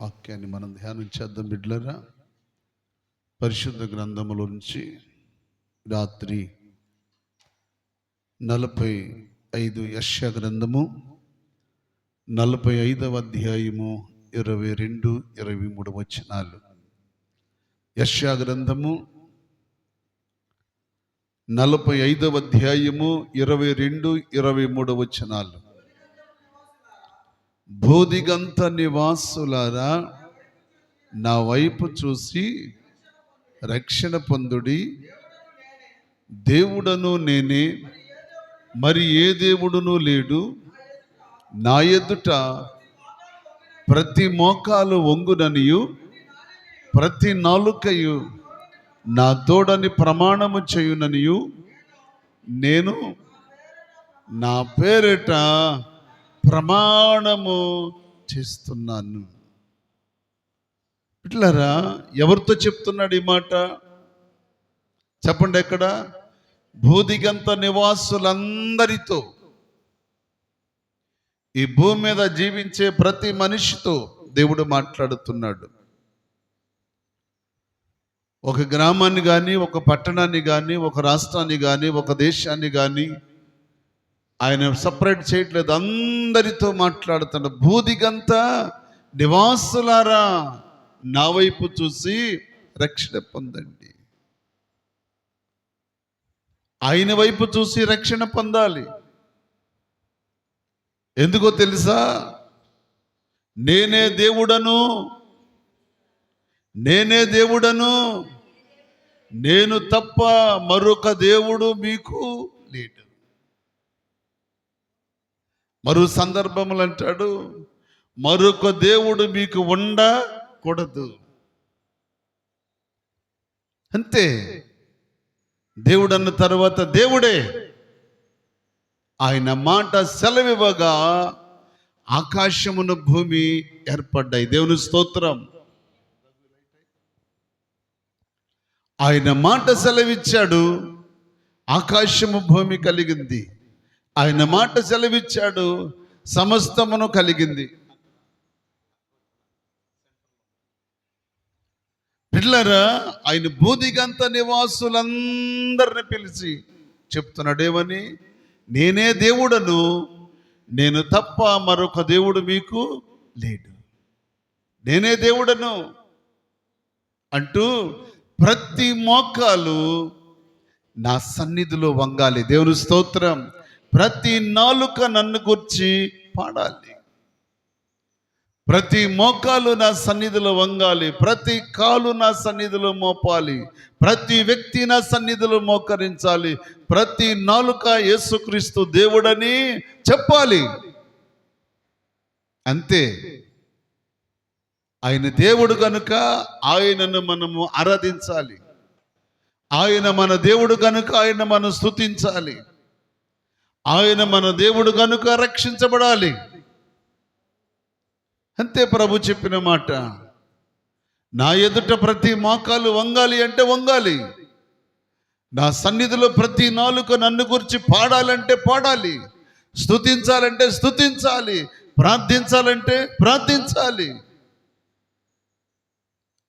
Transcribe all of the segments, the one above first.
వాక్యాన్ని మనం ధ్యానం చేద్దాం బిడ్డలారా. పరిశుద్ధ గ్రంథములో నుంచి రాత్రి 45 యెషయా గ్రంథము 45వ అధ్యాయము 22, 23 వచనాలు. యెషయా గ్రంథము 45వ అధ్యాయము 22, 23 వచనాలు. బోధిగంత నివాసులారా, నా వైపు చూసి రక్షణ పొందుడి. దేవుడను నేనే, మరి ఏ దేవుడును లేడు. నా ఎదుట ప్రతి మోకాలు వంగుననియు ప్రతి నాలుకయు నా తోడని ప్రమాణము చేయుననియు నేను నా పేరిట ప్రమాణము చేస్తున్నాను. ఇట్లారా ఎవరితో చెప్తున్నాడు ఈ మాట చెప్పండి? ఎక్కడ? భూదిగంత నివాసులందరితో, ఈ భూమి మీద జీవించే ప్రతి మనిషితో దేవుడు మాట్లాడుతున్నాడు. ఒక గ్రామాన్ని కానీ, ఒక పట్టణాన్ని కానీ, ఒక రాష్ట్రాన్ని కానీ, ఒక దేశాన్ని కానీ ఆయన సపరేట్ చేయట్లేదు, అందరితో మాట్లాడుతున్నాడు. భూదిగంత నివాసులారా, నా వైపు చూసి రక్షణ పొందండి. ఆయన వైపు చూసి రక్షణ పొందాలి. ఎందుకో తెలుసా? నేనే దేవుడను, నేనే దేవుడను, నేను తప్ప మరొక దేవుడు మీకు లేడు. మరో సందర్భములు అంటాడు, మరొక దేవుడు మీకు ఉండకూడదు. అంతే. దేవుడు అన్న తర్వాత దేవుడే. ఆయన మాట సెలవివ్వగా ఆకాశమును భూమి ఏర్పడ్డాయి. దేవుని స్తోత్రం. ఆయన మాట సెలవిచ్చాడు, ఆకాశము భూమి కలిగింది. ఆయన మాట సెలవిచ్చాడు, సమస్తమును కలిగింది. పిల్లరా, ఆయన భూదిగంత నివాసులందరిని పిలిచి చెప్తున్నాడు ఏమని? నేనే దేవుడను, నేను తప్ప మరొక దేవుడు మీకు లేడు. నేనే దేవుడను అంటూ ప్రతి మోకాలు నా సన్నిధిలో వంగాలి. దేవుని స్తోత్రం. ప్రతి నాలుక నన్ను గురించి పాడాలి. ప్రతి మోకాలు నా సన్నిధిలో వంగాలి. ప్రతి కాలు నా సన్నిధిలో మోపాలి. ప్రతి వ్యక్తి నా సన్నిధిలో మోకరించాలి. ప్రతి నాలుక యేసుక్రీస్తు దేవుడని చెప్పాలి. అంతే. ఆయన దేవుడు కనుక ఆయనను మనము ఆరాధించాలి. ఆయన మన దేవుడు కనుక ఆయన మనం స్తుతించాలి. ఆయన మన దేవుడు కనుక రక్షించబడాలి. అంతే ప్రభు చెప్పిన మాట. నా ఎదుట ప్రతి మోకాలు వంగాలి అంటే వంగాలి. నా సన్నిధిలో ప్రతి నాలుక నన్ను గురించి పాడాలంటే పాడాలి. స్తుతించాలంటే స్తుతించాలి. ప్రార్థించాలంటే ప్రార్థించాలి.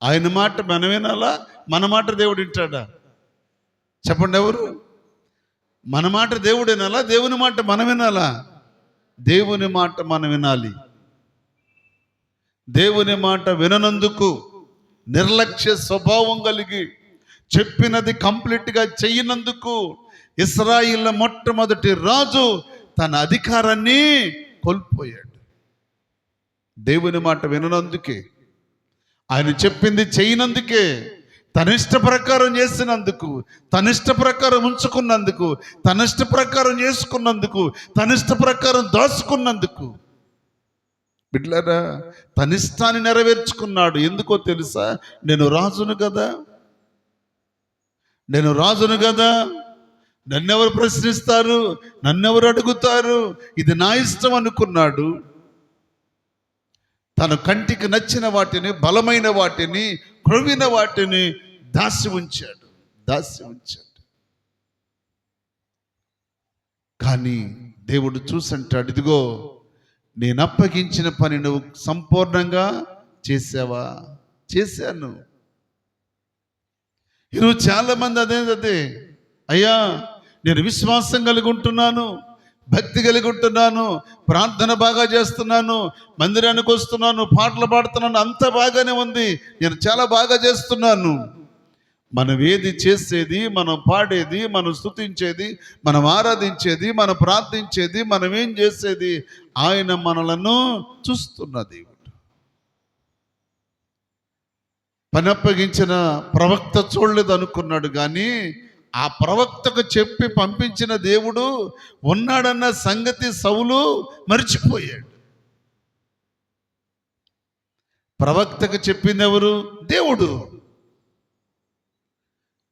ఆయన మాట మనం వినాలా? మన మాట దేవుడు వింటాడా? చెప్పండి ఎవరు? మన మాట దేవుడు వినాలా? దేవుని మాట మనం వినాలా? దేవుని మాట మనం వినాలి. దేవుని మాట విననందుకు, నిర్లక్ష్య స్వభావం కలిగి చెప్పినది కంప్లీట్గా చెయ్యనందుకు ఇశ్రాయేలు మొట్టమొదటి రాజు తన అధికారాన్ని కోల్పోయాడు. దేవుని మాట విననందుకే, ఆయన చెప్పింది చేయనందుకే, తన ఇష్ట ప్రకారం చేసినందుకు, తన ఇష్ట ప్రకారం ఉంచుకున్నందుకు, తన ఇష్ట ప్రకారం చేసుకున్నందుకు, తన ఇష్ట ప్రకారం దాచుకున్నందుకు, బిడ్డలారా, తన ఇష్టాన్ని నెరవేర్చుకున్నాడు. ఎందుకో తెలుసా? నేను రాజును కదా, నేను రాజును కదా, నన్నెవరు ప్రశ్నిస్తారు, నన్నెవరు అడుగుతారు, ఇది నా ఇష్టం అనుకున్నాడు. తన కంటికి నచ్చిన వాటిని, బలమైన వాటిని, క్రొవ్విన వాటిని దాసి ఉంచాడు. కానీ దేవుడు చూసంటాడు, ఇదిగో నేను అప్పగించిన పని నువ్వు సంపూర్ణంగా చేసావా? చేశాను. ఈరోజు చాలామంది అదే అయ్యా నేను విశ్వాసం కలిగి ఉంటున్నాను, భక్తి కలిగి ఉంటున్నాను, ప్రార్థన బాగా చేస్తున్నాను, మందిరానికి వస్తున్నాను, పాటలు పాడుతున్నాను, అంత బాగానే ఉంది, నేను చాలా బాగా చేస్తున్నాను. మనం ఏది చేసేది, మనం పాడేది, మనం స్తుతించేది, మనం ఆరాధించేది, మనం ప్రార్థించేది, మనం ఏం చేసేది, ఆయన మనలను చూస్తున్న దేవుడు. పని అప్పగించిన ప్రవక్త చూడలేదు అనుకున్నాడు, కానీ ఆ ప్రవక్తకు చెప్పి పంపించిన దేవుడు ఉన్నాడన్న సంగతి సౌలు మర్చిపోయాడు. ప్రవక్తకు చెప్పింది ఎవరు? దేవుడు.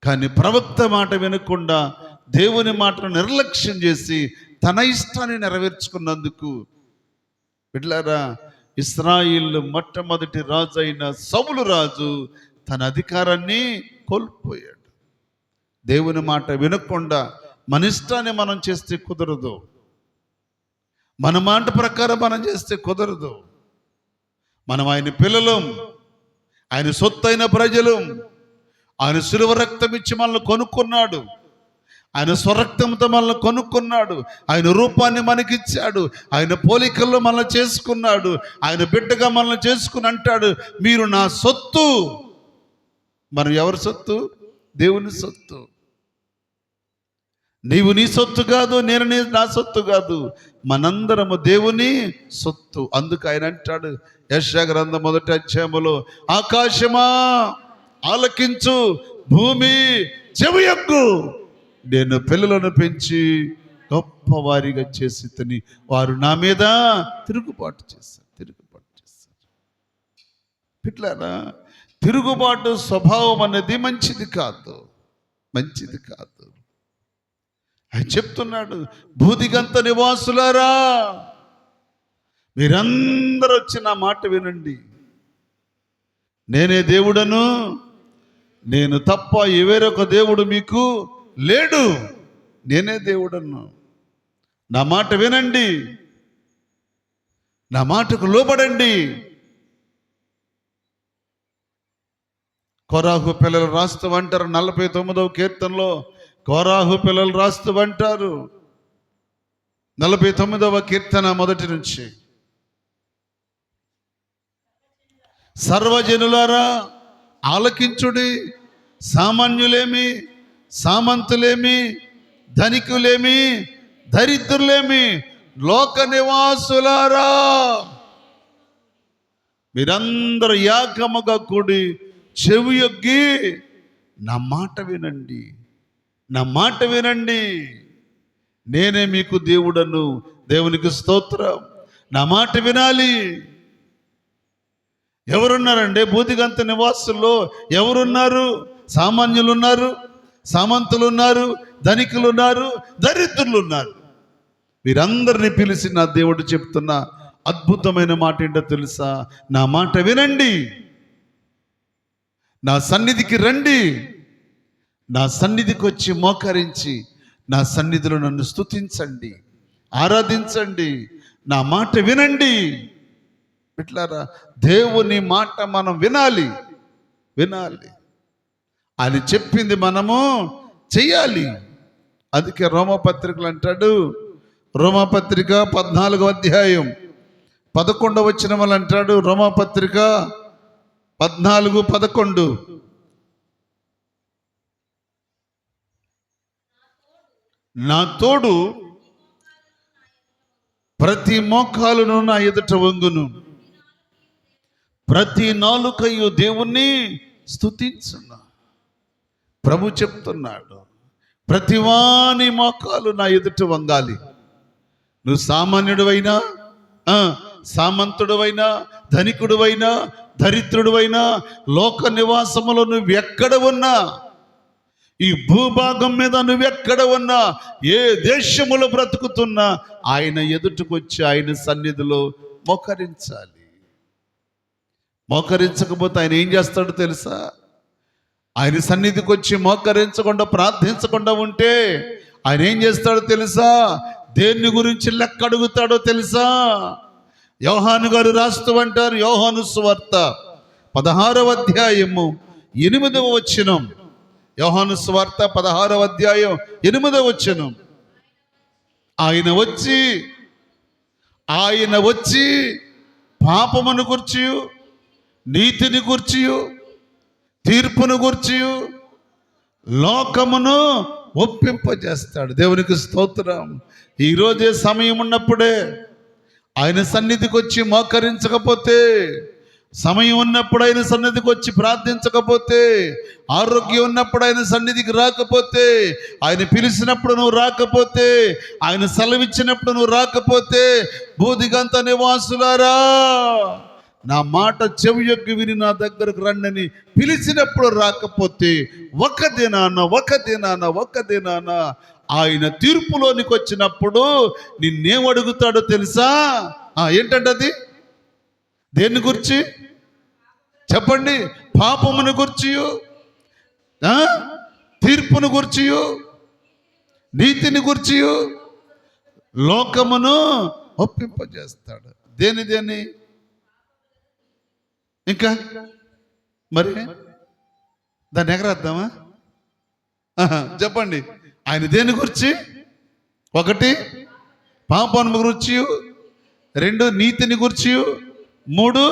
కానీ ప్రవక్త మాట వినకుండా దేవుని మాటను నిర్లక్ష్యం చేసి తన ఇష్టాన్ని నెరవేర్చుకున్నందుకు బిడ్డలారా, ఇశ్రాయేలు మొట్టమొదటి రాజు అయిన సౌలు రాజు తన అధికారాన్ని కోల్పోయాడు. దేవుని మాట వినకుండా మన ఇష్టాన్ని మనం చేస్తే కుదరదు, మన మాట ప్రకారం మనం చేస్తే కుదరదు. మనం ఆయన పిల్లలం, ఆయన సొత్తైన ప్రజలం. ఆయన శిలువ రక్తం ఇచ్చి మనల్ని కొనుక్కున్నాడు, ఆయన స్వరక్తంతో మనల్ని కొనుక్కున్నాడు, ఆయన రూపాన్ని మనకిచ్చాడు, ఆయన పోలికల్లో మనల్ని చేసుకున్నాడు, ఆయన బిడ్డగా మనల్ని చేసుకుని అంటాడు, మీరు నా సొత్తు. మనం ఎవరి సొత్తు? దేవుని సొత్తు. నీవు నీ సొత్తు కాదు, నేను నా సొత్తు కాదు, మనందరము దేవుని సొత్తు. అందుకు ఆయన అంటాడు యెషయా గ్రంథం 1వ అధ్యాయములో, ఆకాశమా ఆలకించు, భూమి చెవియొగ్గు, నేను పిల్లలను పెంచి గొప్పవారిగా చేసి తిని వారు నా మీద తిరుగుబాటు చేశారు. పిట్లారా, తిరుగుబాటు స్వభావం అనేది మంచిది కాదు. ఆయన చెప్తున్నాడు, భూదిగంత నివాసులారా మీరందరూ వచ్చి నా మాట వినండి. నేనే దేవుడను, నేను తప్ప వేరొక దేవుడు మీకు లేడు. నేనే దేవుడను. నా మాట వినండి, నా మాటకు లోబడండి. కోరాహు పిల్లలు రాస్తూ అంటారు 49వ కీర్తనలో, కోరాహు పిల్లలు రాస్తూ అంటారు 49వ కీర్తన 1 నుంచి, సర్వజనులారా ఆలకించుడి, సామాన్యులేమి, సామంతులేమి, ధనికులేమి, దరిద్రులేమి, లోక నివాసులారా మీరందరూ ఏకముగా కూడి చెవియొగ్గి నా మాట వినండి. నేనే మీకు దేవుడను. దేవునికి స్తోత్రం. నా మాట వినాలి. ఎవరున్నారండి భూదిగంత నివాసుల్లో? ఎవరున్నారు? సామాన్యులు ఉన్నారు, సామంతులు ఉన్నారు, ధనికులు ఉన్నారు, దరిద్రులు ఉన్నారు. వీరందరినీ పిలిచి నా దేవుడు చెప్తున్న అద్భుతమైన మాట ఏంటో తెలుసా? నా మాట వినండి, నా సన్నిధికి రండి, నా సన్నిధికి వచ్చి మోకరించి నా సన్నిధిలో నన్ను స్తుతించండి, ఆరాధించండి, నా మాట వినండి. బిడ్డలారా, దేవుని మాట మనం వినాలి. ఆయన చెప్పింది మనము చెయ్యాలి. అందుకే రోమపత్రికలు అంటాడు, రోమపత్రిక 14వ అధ్యాయం 11వ వచనం అంటాడు, రోమపత్రిక 14:11, నా తోడు ప్రతి మోకాలును నా ఎదుట వంగును, ప్రతి నాలుకయు దేవుణ్ణి స్తుతించును. ప్రభు చెప్తున్నాడు, ప్రతివాని మోకాలు నా ఎదుట వంగాలి. నువ్వు సామాన్యుడివైనా, సామంతుడివైనా, ధనికుడివైనా, దరిద్రుడివైనా, లోక నివాసములో నువ్వెక్కడ ఉన్నా, ఈ భూభాగం మీద నువ్వెక్కడ ఉన్నా, ఏ దేశములో బ్రతుకుతున్నా, ఆయన ఎదుటికొచ్చి ఆయన సన్నిధిలో మోకరించాలి. మోకరించకపోతే ఆయన ఏం చేస్తాడో తెలుసా? ఆయన సన్నిధికి వచ్చి మోకరించకుండా ప్రార్థించకుండా ఉంటే ఆయన ఏం చేస్తాడో తెలుసా? దేన్ని గురించి లెక్క అడుగుతాడో తెలుసా? యోహాను గారు రాస్తూ అంటారు, యోహాను సువార్త 16వ అధ్యాయము 8వ వచనం. యోహాను సువార్త 16వ అధ్యాయం 8వ వచనం. ఆయన వచ్చి పాపమును గూర్చి, నీతిని గూర్చి, తీర్పును గూర్చి లోకమును ఒప్పింపజేస్తాడు. దేవునికి స్తోత్రం. ఈరోజే సమయం ఉన్నప్పుడే ఆయన సన్నిధికి వచ్చి మోకరించకపోతే, సమయం ఉన్నప్పుడు ఆయన సన్నిధికి వచ్చి ప్రార్థించకపోతే, ఆరోగ్యం ఉన్నప్పుడు ఆయన సన్నిధికి రాకపోతే, ఆయన పిలిచినప్పుడు నువ్వు రాకపోతే, ఆయన సెలవిచ్చినప్పుడు నువ్వు రాకపోతే, భూదిగంత నివాసులారా నా మాట చెవి యొగ్గి విని నా దగ్గరకు రండని పిలిచినప్పుడు రాకపోతే, ఒక దినాన ఆయన తీర్పులోనికి వచ్చినప్పుడు నిన్నేమడుగుతాడో తెలుసా? ఏంటంటే అది దేన్ని గురించి చెప్పండి? పాపమును గురించి, తీర్పును గురించి, నీతిని గురించి, లోకమును ఒప్పింపజేస్తాడు. దేని ఇంకా మరి దాన్ని ఎగరేద్దామా? చెప్పండి. ఆయన దేని గురించి? 1 పాపమును గురించి, 2 నీతిని గురించి, 3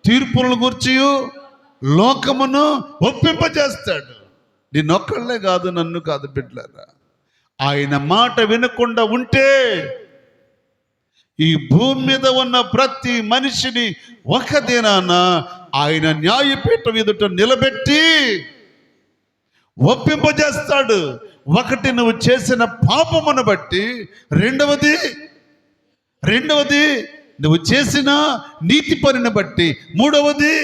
తీర్పులను గురించి, లోకమును ఒప్పింపజేస్తాడు. నిన్నొక్కళ్ళే కాదు, నన్ను కాదు బిడ్డలారా. ఆయన మాట వినకుండా ఉంటే ఈ భూమి మీద ఉన్న ప్రతి మనిషిని ఒక దినాన ఆయన న్యాయపీఠం ఎదుట నిలబెట్టి ఒప్పింపజేస్తాడు. 1 నువ్వు చేసిన పాపమును బట్టి, రెండవది నువ్వు చేసిన నీతి పనిని బట్టి, మూడవది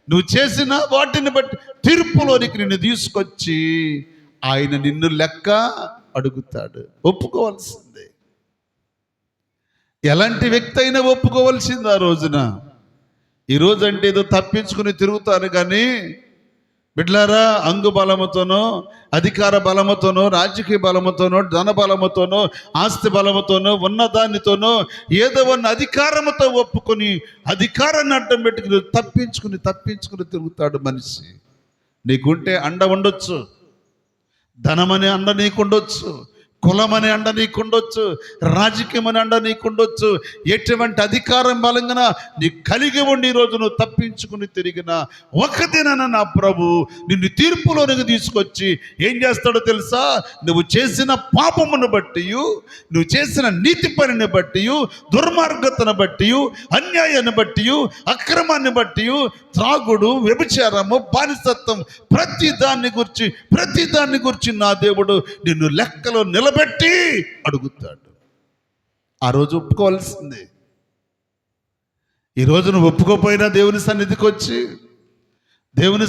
నువ్వు చేసిన వాటిని బట్టి తీర్పులోనికి నిన్ను తీసుకొచ్చి ఆయన నిన్ను లెక్క అడుగుతాడు. ఒప్పుకోవాల్సిందే. ఎలాంటి వ్యక్తి అయినా ఒప్పుకోవాల్సింది ఆ రోజున. ఈరోజు అంటే ఏదో తప్పించుకుని తిరుగుతాను కానీ బిడ్లారా, అంగు బలముతోనో, అధికార బలముతోనో, రాజకీయ బలముతోనో, ధన బలముతోనో, ఆస్తి బలముతోనో, ఉన్నదానితోనో, ఏదో ఉన్న అధికారముతో ఒప్పుకొని అధికారాన్ని అడ్డం పెట్టుకుని తప్పించుకుని తిరుగుతాడు మనిషి. నీకుంటే అండ ఉండొచ్చు, ధనమనే అండ నీకుండొచ్చు, కులమనే అండ నీకుండొచ్చు, రాజకీయం అనే అండ నీకుండొచ్చు. ఎటువంటి అధికారం బలంగా నీకు కలిగి ఉండి ఈరోజు నువ్వు తప్పించుకుని తిరిగిన ఒక దినాన నా ప్రభు నిన్ను తీర్పులోనికి తీసుకొచ్చి ఏం చేస్తాడో తెలుసా? నువ్వు చేసిన పాపమును బట్టి, నువ్వు చేసిన నీతి పనిని బట్టి, దుర్మార్గతను బట్టి, అన్యాయాన్ని బట్టి, అక్రమాన్ని బట్టి, త్రాగుడు, వ్యభిచారము, బానిసత్వం, ప్రతి దాన్ని గురించి నా దేవుడు నిన్ను లెక్కలో నిలబెట్టి అడుగుతాడు. ఆ రోజు ఒప్పుకోవాల్సిందే. ఈరోజు నువ్వు ఒప్పుకోపోయినా దేవుని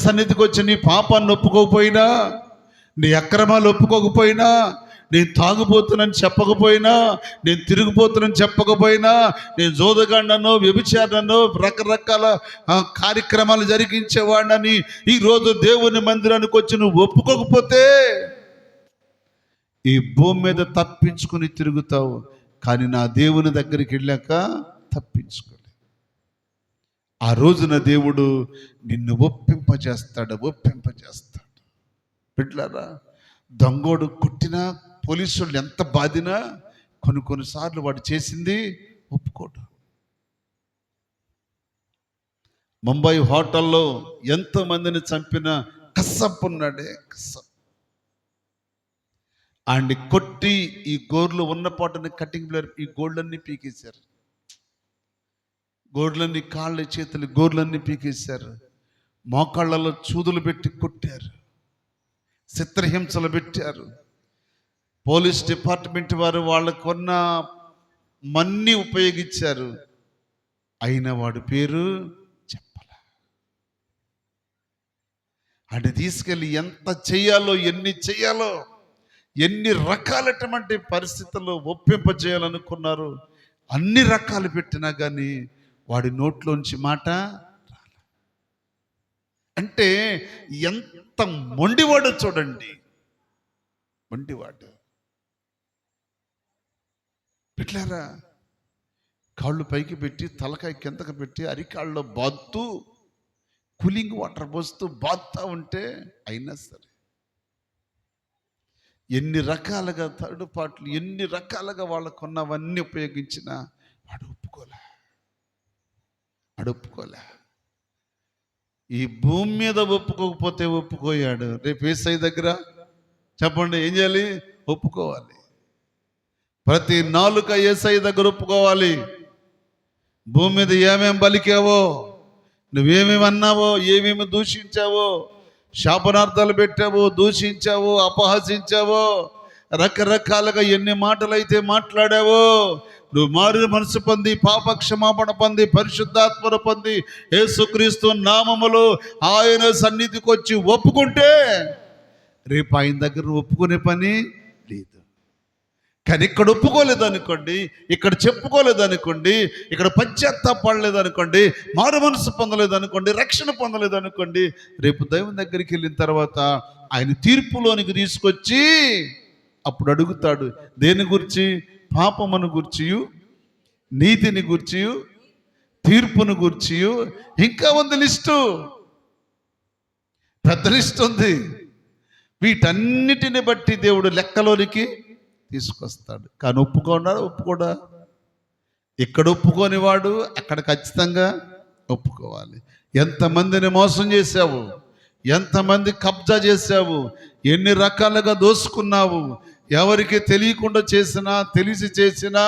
సన్నిధికి వచ్చి నీ పాపాన్ని ఒప్పుకోకపోయినా, నీ అక్రమాలు ఒప్పుకోకపోయినా, నేను తాగుపోతున్నాను చెప్పకపోయినా, నేను తిరిగిపోతున్నాను చెప్పకపోయినా, నేను జోదగాండనో, వ్యభిచారనో, రకరకాల కార్యక్రమాలు జరిగించేవాడినని ఈరోజు దేవుని మందిరానికి వచ్చి నువ్వు ఒప్పుకోకపోతే ఈ భూమి మీద తప్పించుకుని తిరుగుతావు, కానీ నా దేవుని దగ్గరికి వెళ్ళాక తప్పించుకోలే. ఆ రోజున దేవుడు నిన్ను ఒప్పింపజేస్తాడు. బిడ్డలారా, దొంగోడు కొట్టినా, పోలీసులు ఎంత బాధినా కొన్నిసార్లు వాడు చేసింది ఒప్పుకోడు. ముంబై హోటల్లో ఎంతో మందిని చంపిన కసబ్ ఉన్నాడే, కసబ్, ఆయన్ని కొట్టి ఈ గోర్లు ఉన్న పాటని కటింగ్ ప్లేయర్ ఈ గోళ్ళన్నీ పీకేశారు. గోర్లన్నీ, కాళ్ళ చేతులు గోర్లన్నీ పీకేశారు. మోకాళ్ళలో చూదులు పెట్టి కొట్టారు, చిత్రహింసలు పెట్టారు. పోలీస్ డిపార్ట్మెంట్ వారు వాళ్ళకున్న మన్ని ఉపయోగించారు, అయినా వాడి పేరు చెప్పాల. అంటే తీసుకెళ్ళి ఎంత చెయ్యాలో, ఎన్ని రకాలటువంటి పరిస్థితుల్లో ఒప్పింపజేయాలనుకున్నారు. అన్ని రకాలు పెట్టినా కానీ వాడి నోట్లోంచి మాట రాల. అంటే ఎంత మొండివాడు చూడండి, మొండివాడు. బిడ్డలారా, కాళ్ళు పైకి పెట్టి తలకాయ కిందకి పెట్టి అరికాళ్ళలో బాదుతూ కూలింగ్ వాటర్ పోస్తూ బాదుతూ ఉంటే అయినా సరే ఎన్ని రకాలుగా థర్డ్ పార్టీలు ఎన్ని రకాలుగా వాళ్ళకున్నవన్నీ ఉపయోగించినా వాడు ఒప్పుకోలే. ఈ భూమి మీద ఒప్పుకోకపోతే ఒప్పుకోయాడు. రేపు యేసయ్య దగ్గర చెప్పండి ఏం చేయాలి? ఒప్పుకోవాలి. ప్రతి నాలుక యేసయ్య దగ్గర ఒప్పుకోవాలి. భూమి మీద ఏమేమి పలికావో, నువ్వేమేమి అన్నావో, ఏమేమి దూషించావో, శాపనార్థాలు పెట్టావో, దూషించావో, అపహసించావో, రకరకాలుగా ఎన్ని మాటలైతే మాట్లాడావో, నువ్వు మారు మనసు పొంది పాప క్షమాపణ పొంది పరిశుద్ధాత్మను పొంది యేసుక్రీస్తు నామములో ఆయన సన్నిధికి వచ్చి ఒప్పుకుంటే రేపు ఆయన దగ్గర ఒప్పుకునే పని లేదు. కానీ ఇక్కడ ఒప్పుకోలేదనుకోండి, ఇక్కడ చెప్పుకోలేదనుకోండి, ఇక్కడ పశ్చాత్తాపడలేదనుకోండి, మారు మనసు పొందలేదనుకోండి, రక్షణ పొందలేదనుకోండి, రేపు దైవం దగ్గరికి వెళ్ళిన తర్వాత ఆయన తీర్పులోనికి తీసుకొచ్చి అప్పుడు అడుగుతాడు. దేని గురించి? పాపమును గుర్చియు, నీతిని గుర్చియు, తీర్పును గుర్చియు, ఇంకా ఉంది లిస్టు, పెద్ద లిస్ట్ ఉంది. వీటన్నిటిని బట్టి దేవుడు లెక్కలోనికి తీసుకొస్తాడు. కానీ ఒప్పుకోడా? ఇక్కడ ఒప్పుకొని వాడు అక్కడ ఖచ్చితంగా ఒప్పుకోవాలి. ఎంతమందిని మోసం చేశావు, ఎంతమంది కబ్జా చేశావు, ఎన్ని రకాలుగా దోసుకున్నావు, ఎవరికి తెలియకుండా చేసినా తెలిసి చేసినా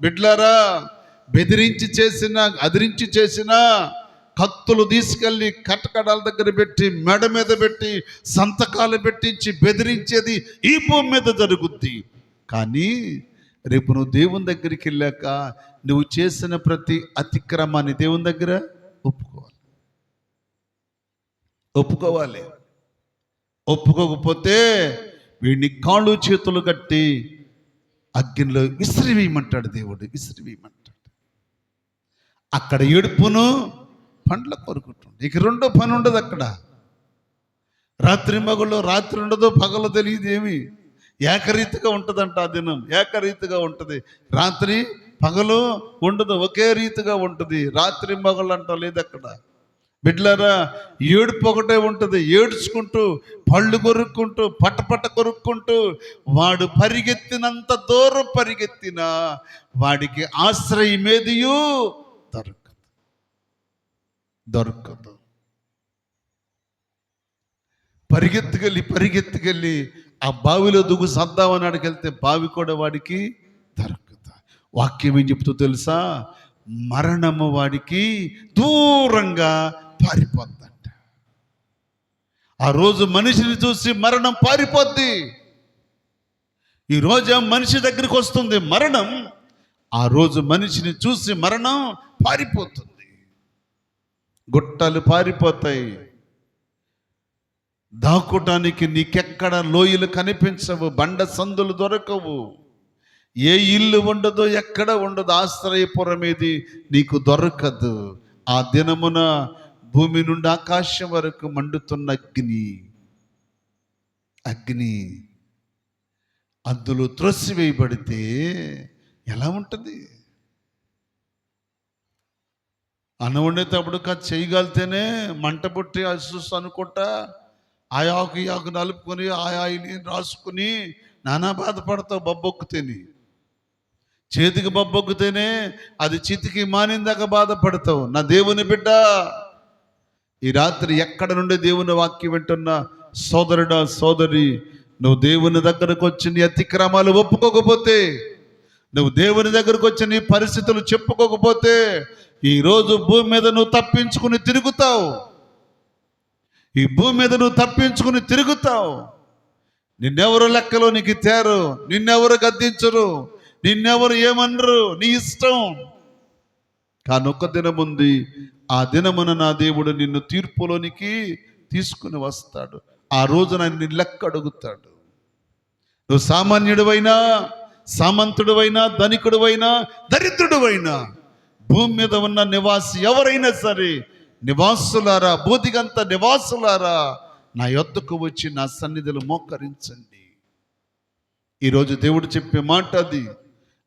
బిడ్లారా, బెదిరించి చేసినా అదిరించి చేసినా, కత్తులు తీసుకెళ్ళి కటకడాల దగ్గర పెట్టి మెడ మీద పెట్టి సంతకాలు పెట్టించి బెదిరించేది ఈ భూమి మీద జరుగుద్ది. కానీ రేపు నువ్వు దేవుని దగ్గరికి వెళ్ళాక నువ్వు చేసిన ప్రతి అతిక్రమాన్ని దేవుని దగ్గర ఒప్పుకోవాలి. ఒప్పుకోకపోతే వీడిని కాళ్ళు చేతులు కట్టి అగ్నిలో విసిరివేయమంటాడు దేవుడు. విసిరివేయమంటాడు. అక్కడ ఏడుపును పండ్ల కొరుకుంటుంది. ఇక రెండో పని ఉండదు అక్కడ. రాత్రి మగుళ్ళు రాత్రి ఉండదు, పగలు తెలియదు, ఏమి ఏకరీతిగా ఉంటుందంట. ఆ దినం ఏకరీతిగా ఉంటుంది. రాత్రి పగలు ఉండదు, ఒకే రీతిగా ఉంటుంది. రాత్రి మగళ్ళు అంట లేదు అక్కడ. బిడ్డలారా, ఏడుపు ఒకటే ఉంటుంది. ఏడ్చుకుంటూ పళ్ళు కొరుక్కుంటూ పట్టపట్ట కొరుక్కుంటూ వాడు పరిగెత్తినంత దూరం పరిగెత్తినా వాడికి ఆశ్రయమేదియూ దొరకదు. పరిగెత్తుకెళ్ళి ఆ బావిలో దుగ్గు సద్దామని అడికెళ్తే బావి కూడా వాడికి దొరకదు. వాక్యం ఏం చెప్తూ తెలుసా? మరణము వాడికి దూరంగా పారిపోద్దంట. ఆ రోజు మనిషిని చూసి మరణం పారిపోద్ది. ఈరోజు మనిషి దగ్గరికి వస్తుంది మరణం, ఆ రోజు మనిషిని చూసి మరణం పారిపోతుంది. గుట్టలు పారిపోతాయి. దాక్కోటానికి నీకెక్కడ లోయలు కనిపించవు, బండ సందులు దొరకవు, ఏ ఇల్లు ఉండదో ఎక్కడ ఉండదు, ఆశ్రయపురం ఏది నీకు దొరకదు. ఆ దినమున భూమి నుండి ఆకాశం వరకు మండుతున్న అగ్ని అందులో త్రోసివేయబడితే ఎలా ఉంటుంది? అన్నం వండేటప్పుడు చేయగలితేనే మంట పుట్టి అసూస్ అనుకుంటా ఆయాకు యాకు నలుపుకొని ఆయాయిని రాసుకుని నానా బాధపడతావు. బొబ్బొక్కుతేని చేతికి బొబ్బొక్కుతేనే అది చితికి మానిందాక బాధపడతావు. నా దేవుని బిడ్డ, ఈ రాత్రి ఎక్కడ నుండి దేవుని వాక్యం వింటున్న సోదరుడా సోదరి, నువ్వు దేవుని దగ్గరకు వచ్చి నీ అతిక్రమాలు ఒప్పుకోకపోతే, నువ్వు దేవుని దగ్గరకు వచ్చి నీ పరిస్థితులు చెప్పుకోకపోతే, ఈరోజు భూమి మీద నువ్వు తప్పించుకుని తిరుగుతావు. ఈ భూమి మీద నువ్వు తప్పించుకుని తిరుగుతావు. నిన్నెవరు లెక్కలోనికి తేరు, నిన్నెవరు గద్దించరు, నిన్నెవరు ఏమనరు, నీ ఇష్టం. కానీ ఒక్క దినం ఉంది, ఆ దినమున నా దేవుడు నిన్ను తీర్పులోనికి తీసుకుని వస్తాడు. ఆ రోజున నిన్ను లెక్క అడుగుతాడు. నువ్వు సామాన్యుడివైనా, సామంతుడివైనా, ధనికుడివైనా, దరిద్రుడివైనా, భూమి మీద ఉన్న నివాసి ఎవరైనా సరే, నివాసులారా, బూదిగంత నివాసులారా, నా యొద్దకు వచ్చి నా సన్నిధిలో మోకరించండి. ఈరోజు దేవుడు చెప్పే మాట అది.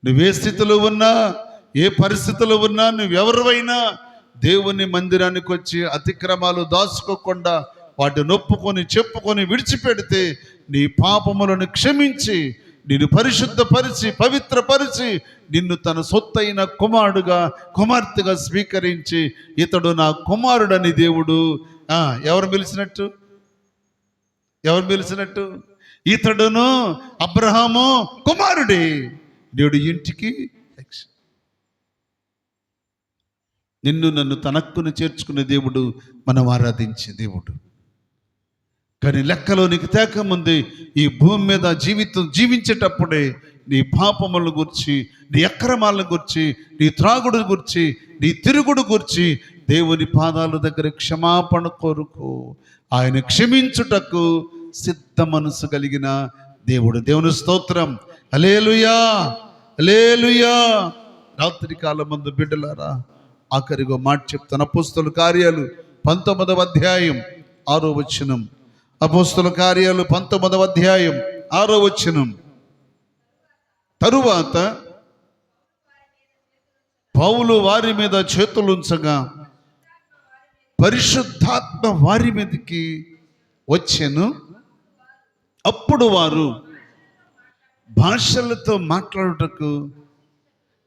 నువ్వే స్థితిలో ఉన్నా, ఏ పరిస్థితుల్లో ఉన్నా నువ్వెవరివైనా దేవుని మందిరానికి వచ్చి అతిక్రమాలు దాచుకోకుండా వాటిని నొప్పుకొని చెప్పుకొని విడిచిపెడితే నీ పాపములను క్షమించి నిన్ను పరిశుద్ధపరిచి పవిత్రపరిచి నిన్ను తన సొత్తైన కుమారుడుగా కుమార్తెగా స్వీకరించి ఇతడు నా కుమారుడని దేవుడు ఎవరు పిలిచినట్టు ఇతడును అబ్రహాము కుమారుడే. దేవుడు ఇంటికి నిన్ను నన్ను తనక్కును చేర్చుకునే దేవుడు, మనం ఆరాధించే దేవుడు. కానీ లెక్కలోనికి తేకముందే ఈ భూమి మీద జీవించేటప్పుడే నీ పాపములను గురించి, నీ అక్రమాలను గురించి, నీ త్రాగుడు గురించి, నీ తిరుగుడు గురించి దేవుని పాదాల దగ్గర క్షమాపణ కోరుకో. ఆయన క్షమించుటకు సిద్ధ మనసు కలిగిన దేవుడు. దేవుని స్తోత్రం. హల్లెలూయా, హల్లెలూయా. రాత్రి కాలం మందు బిడ్డలారా, ఆఖరిగా మాట చెప్తాను. అపోస్తలుల కార్యాలు 19వ అధ్యాయం 6వ వచనం. అపోస్తలుల కార్యాలు 19వ అధ్యాయం 6వ వచనం. తరువాత పౌలు వారి మీద చేతులుంచగా పరిశుద్ధాత్మ వారి మీదకి వచ్చెను. అప్పుడు వారు భాషలతో మాట్లాడుటకు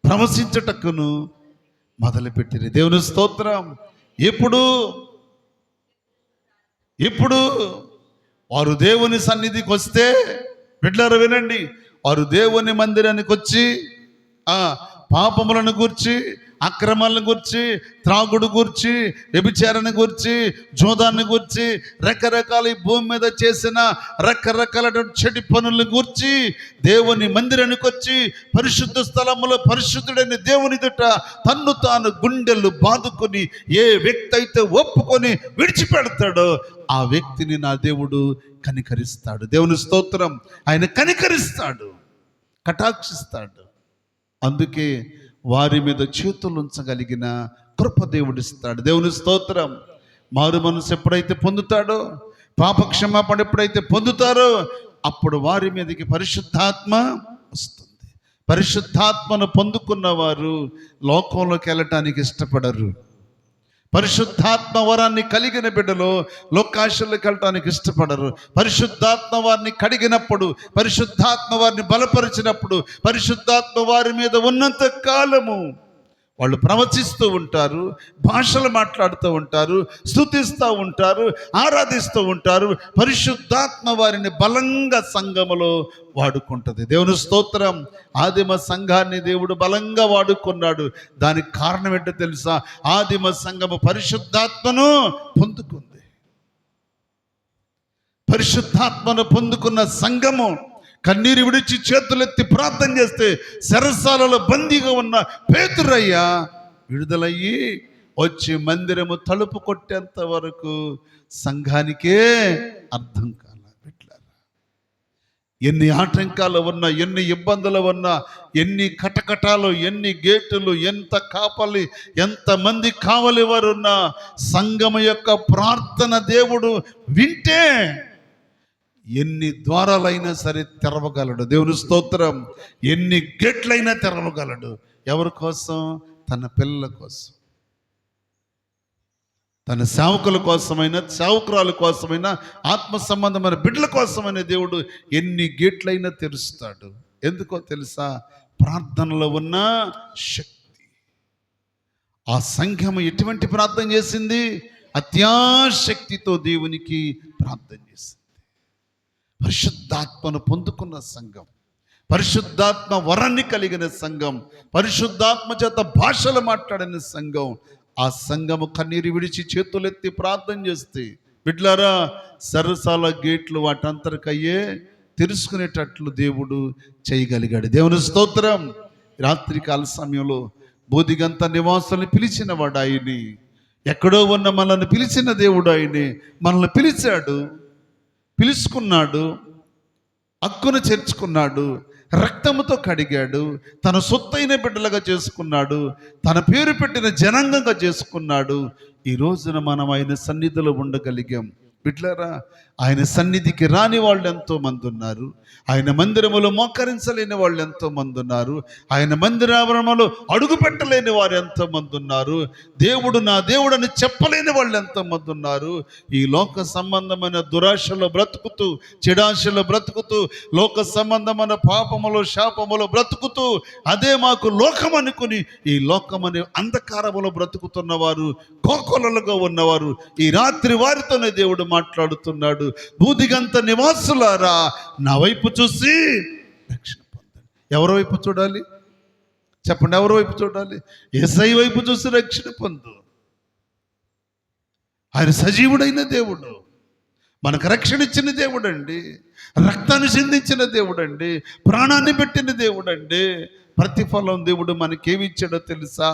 ప్రవశించుటకును మొదలుపెట్టిరి. దేవుని స్తోత్రం. ఇప్పుడు వారు దేవుని సన్నిధికి వస్తే, బిడ్డలారా వినండి, వారు దేవుని మందిరానికి వచ్చి పాపములను గూర్చి, అక్రమాలను గూర్చి, త్రాగుడు గూర్చి, వ్యభిచారాన్ని గూర్చి, జోదాన్ని గూర్చి, రకరకాల ఈ భూమి మీద చేసిన రకరకాల చెడు పనులను గూర్చి దేవుని మందిరానికి వచ్చి పరిశుద్ధ స్థలములో పరిశుద్ధుడైన దేవుని దుట తన్ను తాను గుండెలు బాదుకొని ఏ వ్యక్తి అయితే ఒప్పుకొని విడిచిపెడతాడో ఆ వ్యక్తిని నా దేవుడు కనికరిస్తాడు. దేవుని స్తోత్రం. ఆయన కనికరిస్తాడు, కటాక్షిస్తాడు. అందుకే వారి మీద చేతులు ఉంచగలిగిన కృప దేవుడిస్తాడు. దేవుని స్తోత్రం. మారు మనసు ఎప్పుడైతే పొందుతాడో, పాప క్షమాపణ ఎప్పుడైతే పొందుతారో అప్పుడు వారి మీదకి పరిశుద్ధాత్మ వస్తుంది. పరిశుద్ధాత్మను పొందుకున్న వారు లోకంలోకి వెళ్ళటానికి ఇష్టపడరు. పరిశుద్ధాత్మ వరాన్ని కలిగిన బిడ్డలు లోకాశలకు వెళ్ళటానికి ఇష్టపడరు. పరిశుద్ధాత్మ వారిని కడిగినప్పుడు, పరిశుద్ధాత్మ వారిని బలపరిచినప్పుడు, పరిశుద్ధాత్మ వారి మీద ఉన్నంత కాలము వాళ్ళు ప్రవచిస్తూ ఉంటారు, భాషలు మాట్లాడుతూ ఉంటారు, స్తుతిస్తూ ఉంటారు, ఆరాధిస్తూ ఉంటారు. పరిశుద్ధాత్మ వారిని బలంగా సంఘములో వాడుకుంటుంది. దేవుని స్తోత్రం. ఆదిమ సంఘాన్ని దేవుడు బలంగా వాడుకున్నాడు. దానికి కారణం ఏంటో తెలుసా? ఆదిమ సంఘము పరిశుద్ధాత్మను పొందుకుంది. పరిశుద్ధాత్మను పొందుకున్న సంఘము కన్నీరు విడిచి చేతులెత్తి ప్రార్థన చేస్తే చెరసాలలో బందీగా ఉన్న పేతురయ్య విడుదలయ్యి వచ్చి మందిరము తలుపు కొట్టేంత వరకు సంఘానికే అర్థం కాల. ఎన్ని ఆటంకాలు ఉన్నా, ఎన్ని ఇబ్బందులు ఉన్నా, ఎన్ని కటకటాలు, ఎన్ని గేటులు, ఎంత కాపలి, ఎంతమంది కావలి వారు ఉన్నా సంఘము యొక్క ప్రార్థన దేవుడు వింటే ఎన్ని ద్వారాలైనా సరే తెరవగలడు. దేవుని స్తోత్రం. ఎన్ని గేట్లైనా తెరవగలడు. ఎవరి కోసం? తన పిల్లల కోసం, తన సేవకుల కోసమైనా, సేవకురాల కోసమైనా, ఆత్మ సంబంధమైన బిడ్డల కోసమైన దేవుడు ఎన్ని గేట్లైనా తెరుస్తాడు. ఎందుకో తెలుసా? ప్రార్థనలో ఉన్న శక్తి. ఆ సంఘము ఎటువంటి ప్రార్థన చేసింది? అత్యాశక్తితో దేవునికి ప్రార్థన చేసింది. పరిశుద్ధాత్మను పొందుకున్న సంఘం, పరిశుద్ధాత్మ వరాన్ని కలిగిన సంఘం, పరిశుద్ధాత్మ చేత భాషలు మాట్లాడిన సంఘం. ఆ సంఘము కన్నీరు విడిచి చేతులెత్తి ప్రార్థన చేస్తే బిడ్డలారా సరసాల గేట్లు వాటంతరికయ్యే తెలుసుకునేటట్లు దేవుడు చేయగలిగాడు. దేవుని స్తోత్రం. రాత్రికాల సమయంలో బోధిగంత నివాసులను పిలిచిన వాడు ఆయన్ని. ఎక్కడో ఉన్న మనల్ని పిలిచిన దేవుడు ఆయనే. మనల్ని పిలిచాడు, పిలుచుకున్నాడు, హక్కును చేర్చుకున్నాడు, రక్తముతో కడిగాడు, తన సొత్తైన బిడ్డలుగా చేసుకున్నాడు, తన పేరు పెట్టిన జనాంగంగా చేసుకున్నాడు. ఈ రోజున మనం ఆయన సన్నిధిలో ఉండగలిగాం. బిడ్డలారా, ఆయన సన్నిధికి రాని వాళ్ళు ఎంతో మంది ఉన్నారు. ఆయన మందిరములో మోకరించలేని వాళ్ళు ఎంతో మంది ఉన్నారు. ఆయన మందిరావరణలో అడుగు పెట్టలేని వారు ఎంతో మంది ఉన్నారు. దేవుడు నా దేవుడని చెప్పలేని వాళ్ళు ఎంతో మంది ఉన్నారు. ఈ లోక సంబంధమైన దురాశలో బ్రతుకుతూ, చెడాశలో బ్రతుకుతూ, లోక సంబంధమైన పాపములో శాపములో బ్రతుకుతూ, అదే మాకు లోకం అనుకుని ఈ లోకమనే అంధకారములో బ్రతుకుతున్న వారు, కోకొలలుగా ఉన్నవారు, ఈ రాత్రి వారితోనే దేవుడు మాట్లాడుతున్నాడు. బూదిగంత నివాసులారా, నా వైపు చూసి రక్షణ పొందండి. ఎవరి వైపు చూడాలి చెప్పండి? ఎవరి వైపు చూడాలి? యేసయ్య వైపు చూసి రక్షణ పొందు. ఆయన సజీవుడైన దేవుడు, మనకు రక్షణ ఇచ్చిన దేవుడు అండి, రక్తాన్ని చిందించిన దేవుడు అండి, ప్రాణాన్ని పెట్టిన దేవుడు అండి. ప్రతిఫలం దేవుడు మనకేమి ఇచ్చాడో తెలుసా?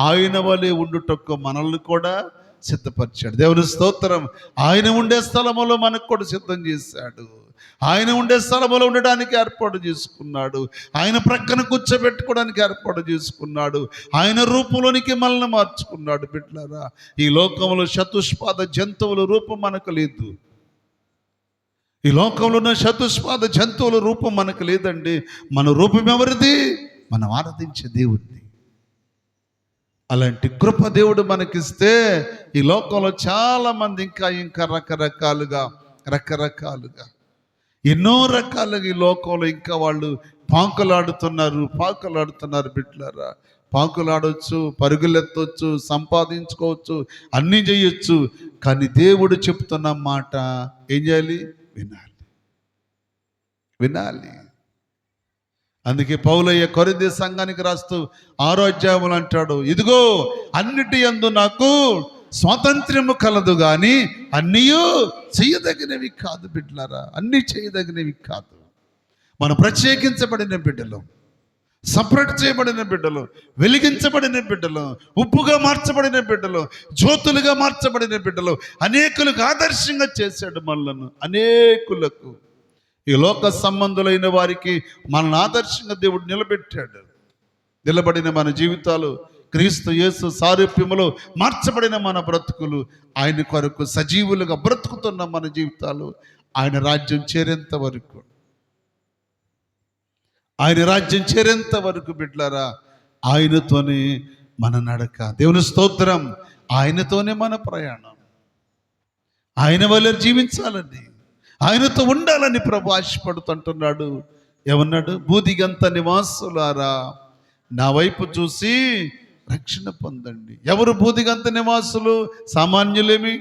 ఆయన వలె ఉండుటకు మనల్ని కూడా సిద్ధపరిచాడు. దేవుని స్తోత్రం. ఆయన ఉండే స్థలములో మనకు కూడా సిద్ధం చేశాడు. ఆయన ఉండే స్థలములో ఉండడానికి ఏర్పాటు చేసుకున్నాడు. ఆయన ప్రక్కన కూర్చోబెట్టుకోవడానికి ఏర్పాటు చేసుకున్నాడు. ఆయన రూపంలోనికి మనల్ని మార్చుకున్నాడు. బిడ్డలారా, ఈ లోకంలో చతుష్పాద జంతువుల రూపం మనకు లేదు. ఈ లోకంలో ఉన్న చతుష్పాద జంతువుల రూపం మనకు లేదండి. మన రూపం ఎవరిది? మనం ఆరాధించే దేవుడిది. అలాంటి కృప దేవుడు మనకిస్తే ఈ లోకంలో చాలా మంది ఇంకా రకరకాలుగా ఎన్నో రకాలుగా ఈ లోకంలో ఇంకా వాళ్ళు పాకులాడుతున్నారు. బిడ్డలారా, పాకులాడవచ్చు, పరుగులెత్తవచ్చు, సంపాదించుకోవచ్చు, అన్నీ చేయొచ్చు. కానీ దేవుడు చెప్తున్న మాట ఏం చేయాలి? వినాలి. అందుకే పౌలయ్య కొరింథీ సంఘానికి రాస్తూ 6వ అధ్యాయములో అంటాడు, ఇదిగో అన్నిటి యందు నాకు స్వాతంత్ర్యము కలదు గాని అన్నీ చేయదగినవి కాదు. బిడ్డలారా, అన్నీ చేయదగినవి కాదు. మనం ప్రత్యేకించబడిన బిడ్డలు, సపరేట్ చేయబడిన బిడ్డలు, వెలిగించబడిన బిడ్డలు, ఉప్పుగా మార్చబడిన బిడ్డలు, జ్యోతులుగా మార్చబడిన బిడ్డలు, అనేకులకు ఆదర్శంగా చేశాడు మనలను. అనేకులకు, ఈ లోక సంబంధులైన వారికి మనల్ని ఆదర్శంగా దేవుడు నిలబెట్టాడు. నిలబడిన మన జీవితాలు క్రీస్తు యేసు సారూప్యములో మార్చబడిన మన బ్రతుకులు, ఆయన కొరకు సజీవులుగా బ్రతుకుతున్న మన జీవితాలు ఆయన రాజ్యం చేరేంత వరకు బిడ్డలారా, ఆయనతోనే మన నడక. దేవుని స్తోత్రం. ఆయనతోనే మన ప్రయాణం. ఆయన వల్ల జీవించాలని, ఆయనతో ఉండాలని ప్రభు ఆశపడుతుంటున్నాడు. ఏమన్నాడు? బూదిగంత నివాసులారా, నా వైపు చూసి రక్షణ పొందండి. ఎవరు బూదిగంత నివాసులు? సామాన్యులేమి,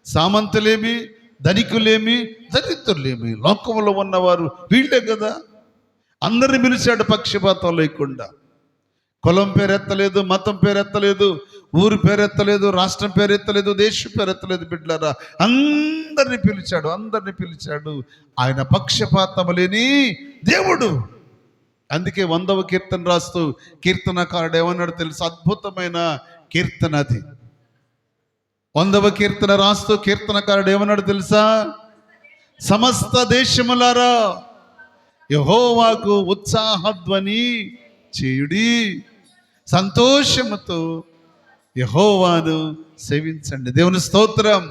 సామంతులేమి, ధనికులేమి, దరిద్రులేమి, లోకంలో ఉన్నవారు వీళ్ళే కదా. అందరిని పిలిచాడు పక్షపాతం లేకుండా. కులం పేరెత్తలేదు, మతం పేరెత్తలేదు, ఊరు పేరెత్తలేదు, రాష్ట్రం పేరెత్తలేదు, దేశం పేరెత్తలేదు. బిడ్డలారా, అందరిని పిలిచాడు. ఆయన పక్షపాతం లేని దేవుడు. అందుకే 100వ కీర్తన రాస్తూ కీర్తనకారుడు ఏమన్నాడు తెలుసు? అద్భుతమైన కీర్తన అది. 100వ కీర్తన రాస్తూ కీర్తనకారుడు ఏమన్నాడు తెలుసా? సమస్త దేశములారా యెహోవాకు ఉత్సాహధ్వని చేయుడి, సంతోషముతో యెహోవాను సేవించండి. దేవుని స్తోత్రం.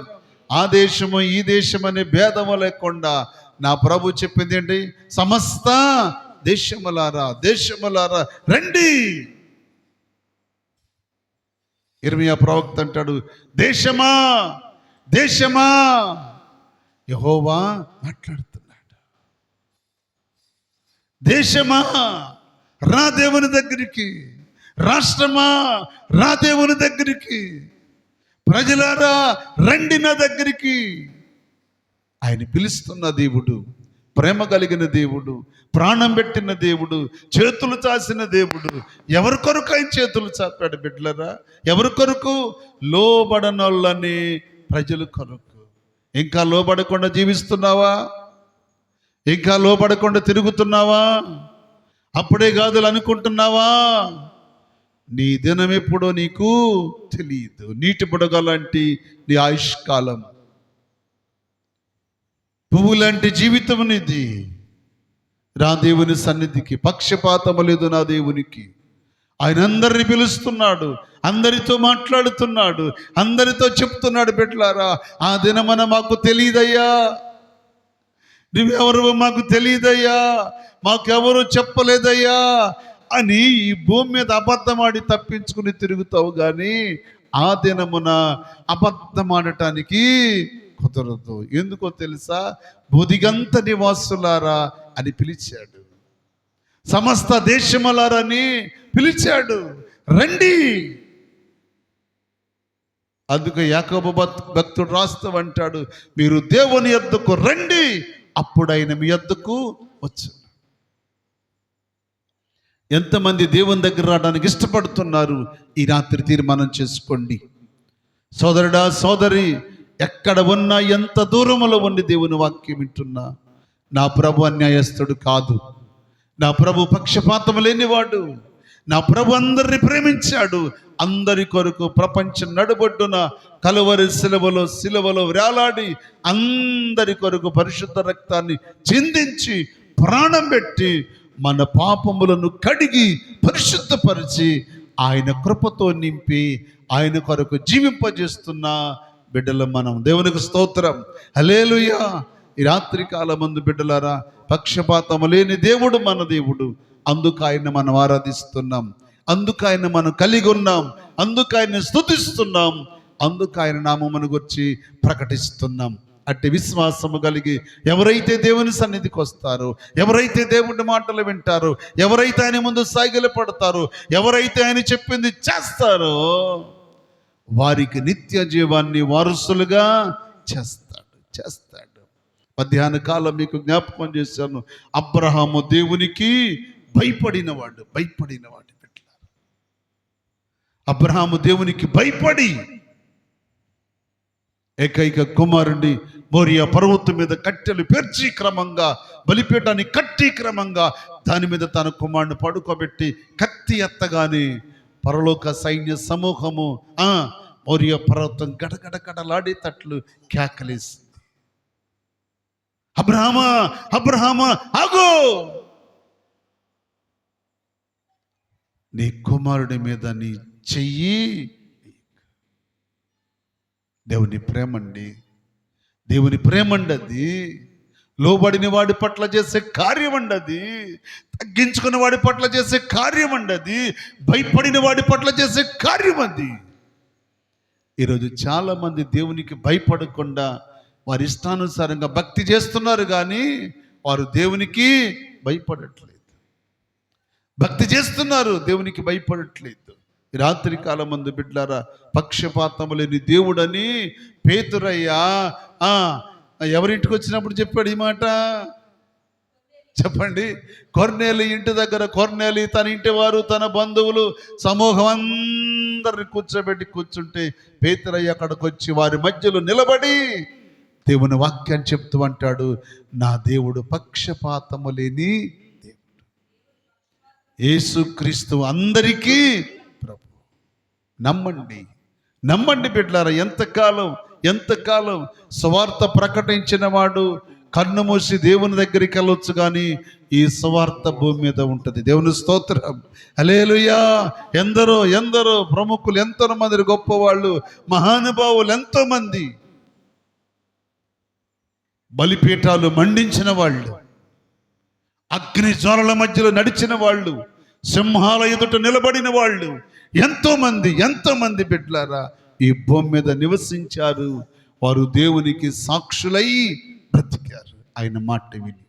ఆ దేశము ఈ దేశం అనే భేదము లేకుండా నా ప్రభు చెప్పింది ఏంటి? సమస్త దేశములారా రండి. ఇర్మియా ప్రవక్త అంటాడు, దేశమా యెహోవా మాట్లాడుతున్నాడు. దేశమా రా దేవుని దగ్గరికి, రాష్ట్రమా రా దేవుని దగ్గరికి, ప్రజలారా రండి నా దగ్గరికి. ఆయన పిలుస్తున్న దేవుడు, ప్రేమ కలిగిన దేవుడు, ప్రాణం పెట్టిన దేవుడు, చేతులు చాసిన దేవుడు. ఎవరి కొరకు ఆయన చేతులు చాపాడు? బిడ్డలరా, ఎవరి కొరకు? లోబడనోళ్ళని ప్రజల కొరకు. ఇంకా లోబడకుండా జీవిస్తున్నావా? ఇంకా లోబడకుండా తిరుగుతున్నావా? అప్పుడే గాదులు అనుకుంటున్నావా? నీ దినం ఎప్పుడో నీకు తెలియదు. నీటి బుడగలాంటి నీ ఆయుష్కాలం, పువ్వు లాంటి జీవితం నీది. నా దేవుని సన్నిధికి పక్షపాతము లేదు. నా దేవునికి ఆయన అందరిని పిలుస్తున్నాడు. అందరితో మాట్లాడుతున్నాడు, అందరితో చెప్తున్నాడు. బిడ్డలారా, ఆ దినమన మాకు తెలియదయ్యా, నువ్వెవరు మాకు తెలియదయ్యా, మాకెవరు చెప్పలేదయ్యా అని ఈ భూమి మీద అబద్ధమాడి తప్పించుకుని తిరుగుతావు. కానీ ఆ దినమున అబద్ధమాడటానికి కుదరదు. ఎందుకో తెలుసా? బొదిగంత నివాసులారా అని పిలిచాడు, సమస్త దేశములారని పిలిచాడు. రండి. అందుకు యాకోబు భక్తుడు రాస్తూ అంటాడు, మీరు దేవుని యొద్దకు రండి, అప్పుడు ఆయన మీ యొద్దకు వచ్చు. ఎంతమంది దేవుని దగ్గర రావడానికి ఇష్టపడుతున్నారు? ఈ రాత్రి తీర్మానం చేసుకోండి. సోదరుడా, సోదరి, ఎక్కడ ఉన్నా, ఎంత దూరములో ఉండి దేవుని వాక్యం వింటున్నా, నా ప్రభు అన్యాయస్తుడు కాదు, నా ప్రభు పక్షపాతం లేనివాడు, నా ప్రభు అందరిని ప్రేమించాడు. అందరి కొరకు ప్రపంచం నడుబొడ్డున కలువరి సిలువలో వేలాడి అందరి కొరకు పరిశుద్ధ రక్తాన్ని చిందించి ప్రాణం పెట్టి మన పాపములను కడిగి పరిశుద్ధపరిచి ఆయన కృపతో నింపి ఆయన కొరకు జీవింపజేస్తున్న బిడ్డలు మనం. దేవునికి స్తోత్రం, హల్లెలూయా. ఈ రాత్రి కాలమందు బిడ్డలారా, పక్షపాతము లేని దేవుడు మన దేవుడు. అందుకు ఆయన మనం ఆరాధిస్తున్నాం, అందుకు ఆయన మనం కలిగి ఉన్నాం, అందుకు ఆయన స్తుతిస్తున్నాం, అందుకు ఆయన నామమును గురించి ప్రకటిస్తున్నాం. అట్టి విశ్వాసము కలిగి ఎవరైతే దేవుని సన్నిధికి వస్తారో, ఎవరైతే దేవుని మాటలు వింటారో, ఎవరైతే ఆయన ముందు సాగిల పడతారో, ఎవరైతే ఆయన చెప్పింది చేస్తారో, వారికి నిత్య జీవాన్ని వారసులుగా చేస్తాడు. మధ్యాహ్న కాలం మీకు జ్ఞాపకం చేశాను. అబ్రహాము దేవునికి భయపడినవాడు. అబ్రహాము దేవునికి భయపడి ఏకైక కుమారుడి మోరియా పర్వతం మీద కట్టెలు పేర్చి క్రమంగా బలిపీఠాన్ని కట్టి క్రమంగా దాని మీద తన కుమారుని పడుకోబెట్టి కత్తి ఎత్తగానే పరలోక సైన్య సమూహము మోరియా పర్వతం గడగడగడలాడేటట్లు కేకలేసింది. అబ్రహామా, అబ్రహామా, ఆగో, నీ కుమారుడి మీద నీ చెయ్యి. దేవుని ప్రేమండి, దేవుని ప్రేమండి అది. లోబడిన వాడి పట్ల చేసే కార్యం అండి అది. తగ్గించుకున్న వాడి పట్ల చేసే కార్యం అండి అది. భయపడిన వాడి పట్ల చేసే కార్యం అది. ఈరోజు చాలామంది దేవునికి భయపడకుండా వారి ఇష్టానుసారంగా భక్తి చేస్తున్నారు, కానీ వారు దేవునికి భయపడట్లేదు. భక్తి చేస్తున్నారు, దేవునికి భయపడట్లేదు. ఈ రాత్రి కాలం మందు బిడ్డలారా, పక్షపాతము లేని దేవుడని పేతురయ్యా ఎవరింటికి వచ్చినప్పుడు చెప్పాడు ఈ మాట. చెప్పండి. కొర్నేలి ఇంటి దగ్గర, కొర్నేలి తన ఇంటి వారు, తన బంధువులు సమూహం అందరిని కూర్చుంటే పేతురయ్య అక్కడికి వచ్చి వారి మధ్యలో నిలబడి దేవుని వాక్యాన్ని చెప్తూ అంటాడు, నా దేవుడు పక్షపాతము లేని దేవుడు, యేసుక్రీస్తు అందరికీ ప్రభు. నమ్మండి బిడ్డలారా. ఎంతకాలం సువార్త ప్రకటించిన వాడు కన్ను మూసి దేవుని దగ్గరికి వెళ్ళొచ్చు, కానీ ఈ సువార్త భూమి మీద ఉంటుంది. దేవుని స్తోత్రం, హల్లెలూయా. ఎందరో ప్రముఖులు, ఎంతో మంది గొప్పవాళ్ళు, మహానుభావులు, ఎంతో మంది బలిపీఠాలు మండించిన వాళ్ళు, అగ్ని జ్వాలల మధ్యలో నడిచిన వాళ్ళు, సింహాల ఎదుట నిలబడిన వాళ్ళు, ఎంతో మంది బిడ్డలారా ఈ భూమి మీద నివసించారు. వారు దేవునికి సాక్షులై బ్రతికారు. ఆయన మాట విని,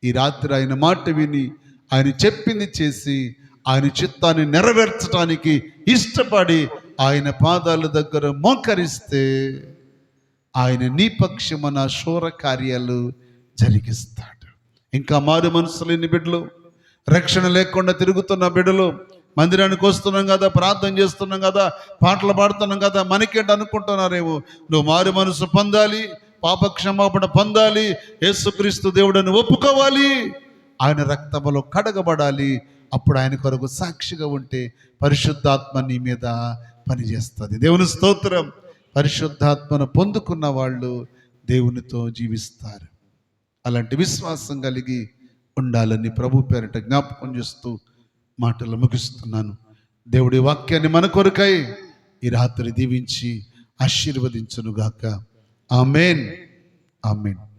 ఈ రాత్రి ఆయన మాట విని, ఆయన చెప్పింది చేసి, ఆయన చిత్తాన్ని నెరవేర్చడానికి ఇష్టపడి ఆయన పాదాల దగ్గర మోకరిస్తే ఆయన నీ పక్షమున శూర కార్యాలు జరిగిస్తాడు. ఇంకా మారు మనసు లేని బిడ్డలు, రక్షణ లేకుండా తిరుగుతున్న బిడ్డలు, మందిరానికి వస్తున్నాం కదా, ప్రార్థన చేస్తున్నాం కదా, పాటలు పాడుతున్నాం కదా, మనకేంటి అనుకుంటున్నారేమో. నువ్వు మారు మనసు పొందాలి, పాపక్షమాపణ పొందాలి, యేసుక్రీస్తు దేవుడని ఒప్పుకోవాలి, ఆయన రక్తములో కడగబడాలి. అప్పుడు ఆయన కొరకు సాక్షిగా ఉంటే పరిశుద్ధాత్మ నీ మీద పనిచేస్తుంది. దేవుని స్తోత్రం. పరిశుద్ధాత్మను పొందుకున్న వాళ్ళు దేవునితో జీవిస్తారు. అలాంటి విశ్వాసం కలిగి ఉండాలని ప్రభు పేరిట జ్ఞాపకం చేస్తూ మాటలు ముగిస్తున్నాను. దేవుడి వాక్యాన్ని మన కొరకై ఈ రాత్రి దీవించి ఆశీర్వదించునుగాక. ఆమేన్, ఆమేన్.